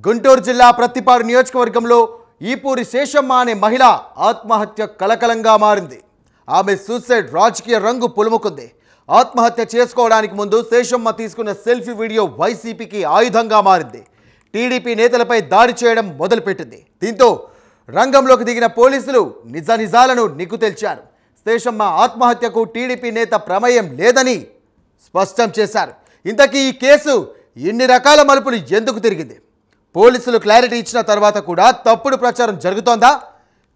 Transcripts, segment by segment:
గుంటూరు జిల్లా ప్రత్తిపాడు నియోజకవర్గంలో ఈపూరి శేషమ్మ అనే మహిళ ఆత్మహత్య కలకలంగా మారింది. ఆమె సూసైడ్ రాజకీయ రంగు పులుముకుంది. ఆత్మహత్య చేసుకోవడానికి ముందు శేషమ్మ తీసుకున్న సెల్ఫీ వీడియో వైసీపీకి ఆయుధంగా మారింది. టీడీపీ నేతలపై దాడి చేయడం మొదలుపెట్టింది. దీంతో రంగంలోకి దిగిన పోలీసులు నిజాలను నిగ్గు తేల్చారు. శేషమ్మ ఆత్మహత్యకు టీడీపీ నేత ప్రమేయం లేదని స్పష్టం చేశారు. ఇంతకీ ఈ కేసు ఇన్ని రకాల మలుపులు ఎందుకు తిరిగింది? పోలీసులు క్లారిటీ ఇచ్చిన తర్వాత కూడా తప్పుడు ప్రచారం జరుగుతోందా?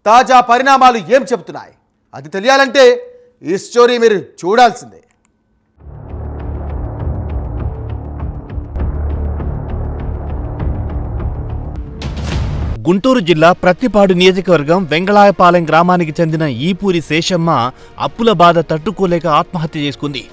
తాజా పరిణామాలు ఏం చెబుతున్నాయి? అది తెలియాలంటే ఈ స్టోరీ మీరు చూడాల్సిందే. గుంటూరు జిల్లా ప్రత్తిపాడు నియోజకవర్గం వెంగళాయపాలెం గ్రామానికి చెందిన ఈపూరి శేషమ్మ అప్పుల బాధ తట్టుకోలేక ఆత్మహత్య చేసుకుంది.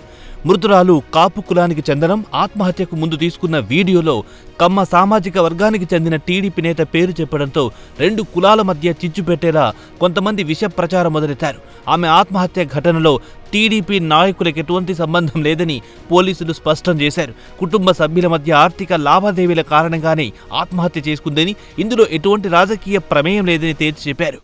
మృతురాలు కాపు కులానికి చెందడం. ఆత్మహత్యకు ముందు తీసుకున్న వీడియోలో కమ్మ సామాజిక వర్గానికి చెందిన టీడీపీ నేత పేరు చెప్పడంతో రెండు కులాల మధ్య చిచ్చు పెట్టేలా కొంతమంది విష ప్రచారం మొదలెట్టారు. ఆమె ఆత్మహత్య ఘటనలో టీడీపీ నాయకులకు ఎటువంటి సంబంధం లేదని పోలీసులు స్పష్టం చేశారు. కుటుంబ సభ్యుల మధ్య ఆర్థిక లావాదేవీల కారణంగానే ఆత్మహత్య చేసుకుందని, ఇందులో ఎటువంటి రాజకీయ ప్రమేయం లేదని తేల్చి చెప్పారు.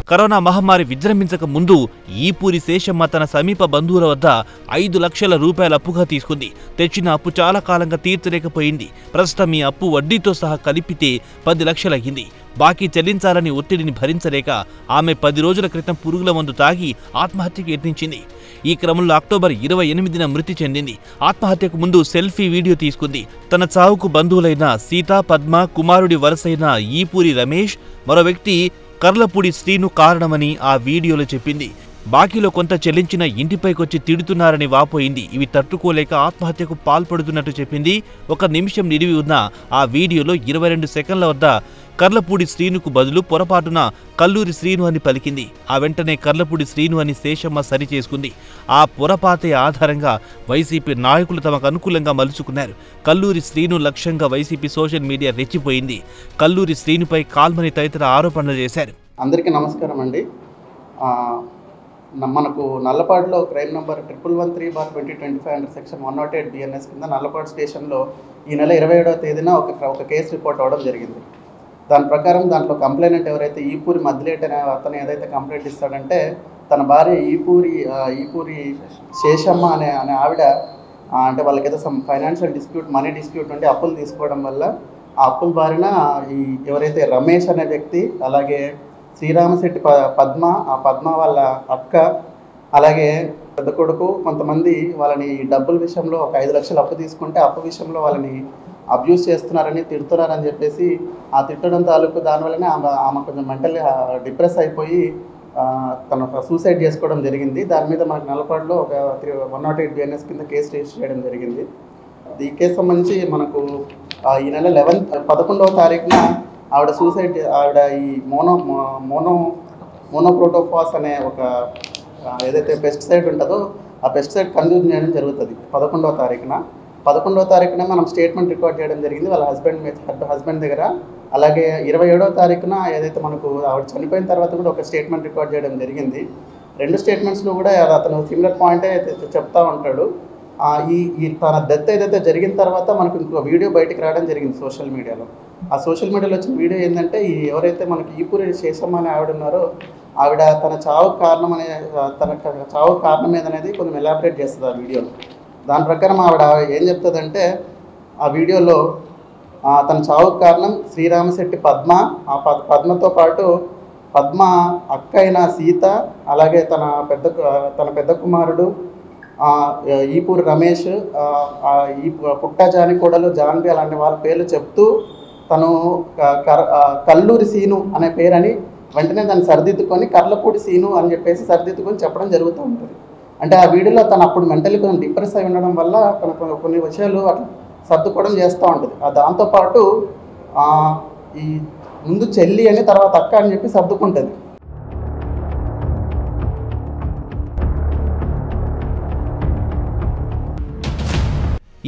కరోనా మహమ్మారి విజృంభించక ముందు ఈపూరి శేషమ్మ తన సమీప బంధువుల వద్ద 5 లక్షల రూపాయల అప్పుగా తీసుకుంది. తెచ్చిన అప్పు చాలా కాలంగా తీర్చలేకపోయింది. ప్రస్తుతం ఈ అప్పు వడ్డీతో సహా కలిపితే 10 లక్షలయ్యింది. బాకీ చెల్లించాలని ఒత్తిడిని భరించలేక ఆమె 10 రోజుల క్రితం పురుగుల మందు తాగి ఆత్మహత్యకు యత్నించింది. ఈ క్రమంలో అక్టోబర్ 28న మృతి చెందింది. ఆత్మహత్యకు ముందు సెల్ఫీ వీడియో తీసుకుంది. తన చావుకు బంధువులైన సీత, పద్మ, కుమారుడి వరసైన ఈపూరి రమేష్, మరో వ్యక్తి కర్లపూడి శ్రీను కారణమని ఆ వీడియోలో చెప్పింది. బాకీలో కొంత చెల్లించిన ఇంటిపైకొచ్చి తిడుతున్నారని వాపోయింది. ఇవి తట్టుకోలేక ఆత్మహత్యకు పాల్పడుతున్నట్టు చెప్పింది. 1 నిమిషం నిడివి ఉన్న ఆ వీడియోలో 22 సెకండ్ల వద్ద కర్లపూడి శ్రీనుకు బదులు పొరపాటున కల్లూరి శ్రీను అని పలికింది. ఆ వెంటనే కర్లపూడి శ్రీను అని శేషమ్మ సరిచేసుకుంది. ఆ పొరపాతే ఆధారంగా వైసీపీ నాయకులు తమకు అనుకూలంగా మలుచుకున్నారు. కల్లూరి శ్రీను లక్ష్యంగా వైసీపీ సోషల్ మీడియా రెచ్చిపోయింది. కల్లూరి శ్రీనుపై కాల్మని తదితర ఆరోపణలు చేశారు. అందరికీ నమస్కారం అండి. మనకు నల్లపాడులో crime number 1113/2025 under section 108 BNS కింద నల్లపాడు స్టేషన్లో ఈ నెల 27వ తేదీన ఒక కేసు రిపోర్ట్ అవ్వడం జరిగింది. దాని ప్రకారం దాంట్లో కంప్లైనెంట్ ఎవరైతే ఈపూరి మద్దిలేటి అనే అతను ఏదైతే కంప్లైంట్ ఇస్తాడంటే తన భార్య ఈపూరి శేషమ్మ అనే ఆవిడ అంటే వాళ్ళకి ఏదో some financial dispute, money dispute ఉండి అప్పులు తీసుకోవడం వల్ల ఆ అప్పుల బారిన ఎవరైతే రమేష్ అనే వ్యక్తి, అలాగే శ్రీరామశెట్టి పద్మ, ఆ పద్మ వాళ్ళ అక్క, అలాగే పెద్ద కొడుకు కొంతమంది వాళ్ళని డబ్బుల విషయంలో ఒక 5 లక్షలు అప్పు తీసుకుంటే అప్పు విషయంలో వాళ్ళని అబ్యూస్ చేస్తున్నారని, తిడుతున్నారని చెప్పేసి ఆ తిట్టడం తాలూకు దానివల్లనే ఆమె కొంచెం మెంటల్లీ డిప్రెస్ అయిపోయి తను సూసైడ్ చేసుకోవడం జరిగింది. దాని మీద మనకు నల్లపాడులో ఒక 108 BNS కింద కేసు రిజిస్టర్ చేయడం జరిగింది. ఈ కేసు సంబంధించి మనకు ఈ నెల 11వ తారీఖున ఆవిడ ఈ మోనోక్రోటోఫాస్ అనే ఒక ఏదైతే పెస్టిసైడ్ ఉంటుందో ఆ పెస్టిసైడ్ కన్జ్యూమ్ చేయడం జరుగుతుంది 11వ తారీఖున. 11వ తారీఖున మనం స్టేట్మెంట్ రికార్డ్ చేయడం జరిగింది వాళ్ళ హస్బెండ్ దగ్గర. అలాగే 27వ తారీఖున ఏదైతే మనకు ఆవిడ చనిపోయిన తర్వాత కూడా ఒక స్టేట్మెంట్ రికార్డ్ చేయడం జరిగింది. 2 స్టేట్మెంట్స్లో కూడా అతను సిమిలర్ పాయింటే చెప్తా ఉంటాడు. ఈ తన డెత్ ఏదైతే జరిగిన తర్వాత మనకు ఇంకో వీడియో బయటికి రావడం జరిగింది సోషల్ మీడియాలో. ఆ సోషల్ మీడియాలో వచ్చిన వీడియో ఏంటంటే ఎవరైతే మనకి ఈపూరి శేషమ్మ అనే ఆవిడ ఉన్నారో ఆవిడ తన చావు కారణం ఏదనేది కొంచెం ఎలాబరేట్ చేస్తుంది ఆ వీడియోలో. దాని ప్రకారం ఆవిడ ఏం చెప్తుందంటే ఆ వీడియోలో తన చావుకు కారణం శ్రీరామశెట్టి పద్మ, ఆ పద్మతో పాటు పద్మ అక్క అయిన సీత, అలాగే తన పెద్ద కుమారుడు ఈపూరి రమేష్, ఈ పుట్టాజాని కోడలు జాన్వి అలాంటి వాళ్ళ పేర్లు చెప్తూ తను కల్లూరి సీను అనే పేరని వెంటనే దాన్ని సరిదిద్దుకొని కర్లపూడి సీను అని చెప్పేసి సరిదిద్దుకొని చెప్పడం జరుగుతూ ఉంటుంది. అంటే ఆ వీడియోలో తను అప్పుడు మెంటల్లీ కొంచెం డిప్రెస్ అయి ఉండడం వల్ల తను కొన్ని విషయాలు అట్లా సర్దుకోవడం చేస్తూ ఉంటుంది. దాంతోపాటు ఈ ముందు చెల్లి అని తర్వాత అక్క అని చెప్పి సర్దుకుంటుంది.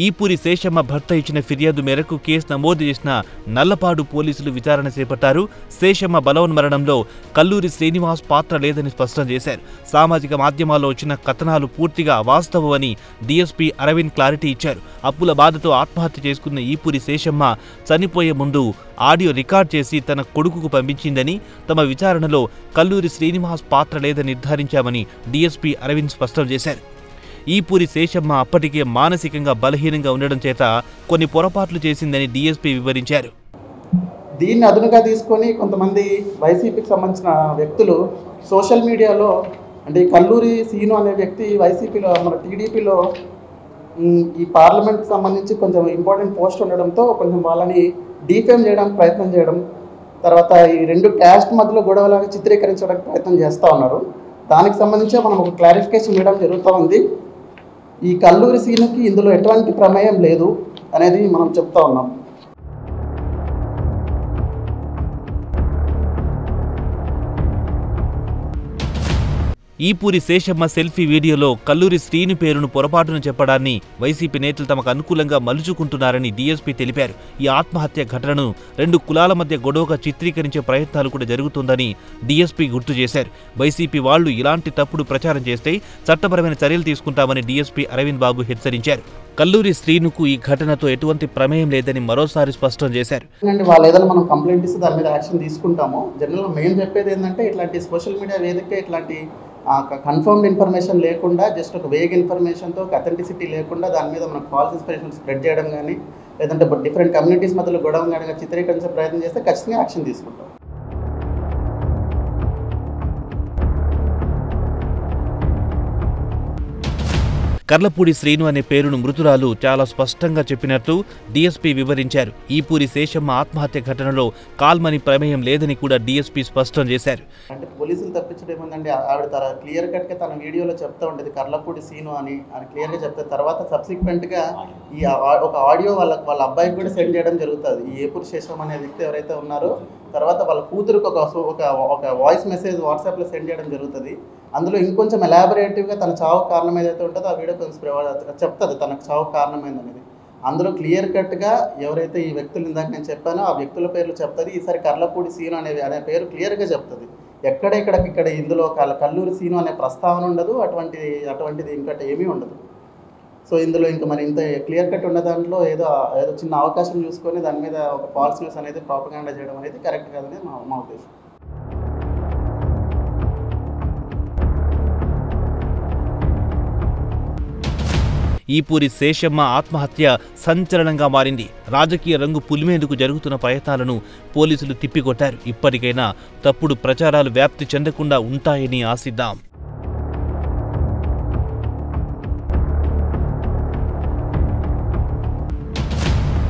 ఈపూరి శేషమ్మ భర్త ఇచ్చిన ఫిర్యాదు మేరకు కేసు నమోదు చేసిన నల్లపాడు పోలీసులు విచారణ చేపట్టారు. శేషమ్మ బలవన్మరణంలో కల్లూరి శ్రీనివాస్ పాత్ర లేదని స్పష్టం చేశారు. సామాజిక మాధ్యమాల్లో వచ్చిన కథనాలు పూర్తిగా అవాస్తవమని డీఎస్పీ అరవింద్ క్లారిటీ ఇచ్చారు. అప్పుల బాధతో ఆత్మహత్య చేసుకున్న ఈపూరి శేషమ్మ చనిపోయే ముందు ఆడియో రికార్డ్ చేసి తన కొడుకుకు పంపించిందని, తమ విచారణలో కల్లూరి శ్రీనివాస్ పాత్ర లేదని నిర్ధారించామని డీఎస్పీ అరవింద్ స్పష్టం చేశారు. ఈపూరి శేషమ్మ అప్పటికే మానసికంగా బలహీనంగా ఉండడం చేత కొన్ని పొరపాట్లు చేసిందని డీఎస్పీ వివరించారు. దీన్ని అదునుగా తీసుకొని కొంతమంది వైసీపీకి సంబంధించిన వ్యక్తులు సోషల్ మీడియాలో, అంటే కల్లూరి సీను అనే వ్యక్తి వైసీపీలో మన టీడీపీలో ఈ పార్లమెంట్కి సంబంధించి కొంచెం ఇంపార్టెంట్ పోస్ట్ ఉండడంతో కొంచెం వాళ్ళని డీఫేమ్ చేయడానికి ప్రయత్నం చేయడం, తర్వాత ఈ రెండు క్యాస్ట్ మధ్యలో గొడవలాగా చిత్రీకరించడానికి ప్రయత్నం చేస్తూ ఉన్నారు. దానికి సంబంధించి మనం ఒక క్లారిఫికేషన్ ఇవ్వడం జరుగుతూ ఉంది. ఈ కల్లూరి సీనుకి ఇందులో ఎటువంటి ప్రమేయం లేదు అనేది మనం చెప్తా ఉన్నాం. ఈపూరి శేషమ్మ సెల్ఫీ వీడియోలో కల్లూరి శ్రీను పేరును పొరపాటును చెప్పడాన్ని వైసీపీ నేతలు తమకు అనుకూలంగా మలుచుకుంటున్నారని డీఎస్పీ తెలిపారు. ఈ ఆత్మహత్య ఘటనను రెండు కులాల మధ్య గొడవగా చిత్రీకరించే ప్రయత్నాలు కూడా జరుగుతోందని డీఎస్పీ గుర్తు చేశారు. వైసీపీ వాళ్లు ఇలాంటి తప్పుడు ప్రచారం చేస్తే చట్టపరమైన చర్యలు తీసుకుంటామని డీఎస్పీ అరవింద్ బాబు హెచ్చరించారు. కల్లూరి శ్రీనుకు ఈ ఘటనతో ఎటువంటి ప్రమేయం లేదని మరోసారి స్పష్టం చేశారు. వాళ్ళు ఏదైనా మనం కంప్లైంట్ ఇస్తే దాని మీద యాక్షన్ తీసుకుంటాము. జనరల్గా మేము చెప్పేది ఏంటంటే ఇట్లాంటి సోషల్ మీడియా వేదిక ఇట్లాంటి కన్ఫర్మ్డ్ ఇన్ఫర్మేషన్ లేకుండా జస్ట్ ఒక వేగ్ ఇన్ఫర్మేషన్తో అథెంటిసిటీ లేకుండా దాని మీద మనం ఫాల్స్ ఇన్ఫర్మేషన్ స్ప్రెడ్ చేయడం కానీ లేదంటే డిఫరెంట్ కమ్యూనిటీస్ మధ్యలో గొడవ కానీ చిత్రీకరించే ప్రయత్నం చేస్తే ఖచ్చితంగా యాక్షన్ తీసుకుంటాం. కర్లపూడి శ్రీను అనే పేరును మృతురాలు చాలా స్పష్టంగా చెప్పినట్లు డీఎస్పీ వివరించారు. ఈపూరి శేషమ్మ ఆత్మహత్య ఘటనలో కాల్మని ప్రమేయం లేదని కూడా డీఎస్పీ స్పష్టం చేశారు. అంటే పోలీసులు తప్పించడం ఏముందండి, ఆవిడ క్లియర్ కట్గా తన వీడియోలో చెప్తా ఉండేది కర్లపూడి శ్రీను అని క్లియర్గా చెప్తే తర్వాత సబ్సిక్వెంట్గా ఈ ఒక ఆడియో వాళ్ళ అబ్బాయికి కూడా సెండ్ చేయడం జరుగుతుంది. ఈ ఏపూరి శేషమ్మ అనే వ్యక్తి ఎవరైతే ఉన్నారో తర్వాత వాళ్ళ కూతురుకు ఒక వాయిస్ మెసేజ్ వాట్సాప్లో సెండ్ చేయడం జరుగుతుంది. అందులో ఇంకొంచెం ఎలాబొరేటివ్గా తన చావు కారణం ఏదైతే ఉంటుందో ఆ వీడియో కొంచెం చెప్తుంది తనకు చావు కారణమైందనేది. అందులో క్లియర్ కట్గా ఎవరైతే ఈ వ్యక్తులు ఇందాక నేను చెప్పానో ఆ వ్యక్తుల పేర్లు చెప్తుంది. ఈసారి కర్లపూడి సీను అనే పేరు క్లియర్గా చెప్తుంది. ఇక్కడ ఇందులో కల్లూరి సీను అనే ప్రస్తావన ఉండదు, అటువంటిది ఇంకటి ఏమీ ఉండదు. సో ఇందులో ఇంకా మరి ఇంత క్లియర్ కట్ ఉన్న దాంట్లో ఏదో చిన్న అవకాశం చూసుకొని దాని మీద ఒక ఫాల్స్ న్యూస్ అనేది ప్రాపగాండా చేయడం అనేది కరెక్ట్ కాదని మా ఉద్దేశం. ఈపూరి శేషమ్మ ఆత్మహత్య సంచలనంగా మారింది. రాజకీయ రంగు పులిమేందుకు జరుగుతున్న ప్రయత్నాలను పోలీసులు తిప్పికొట్టారు. ఇప్పటికైనా తప్పుడు ప్రచారాలు వ్యాప్తి చెందకుండా ఉంటాయని ఆశిద్దాం.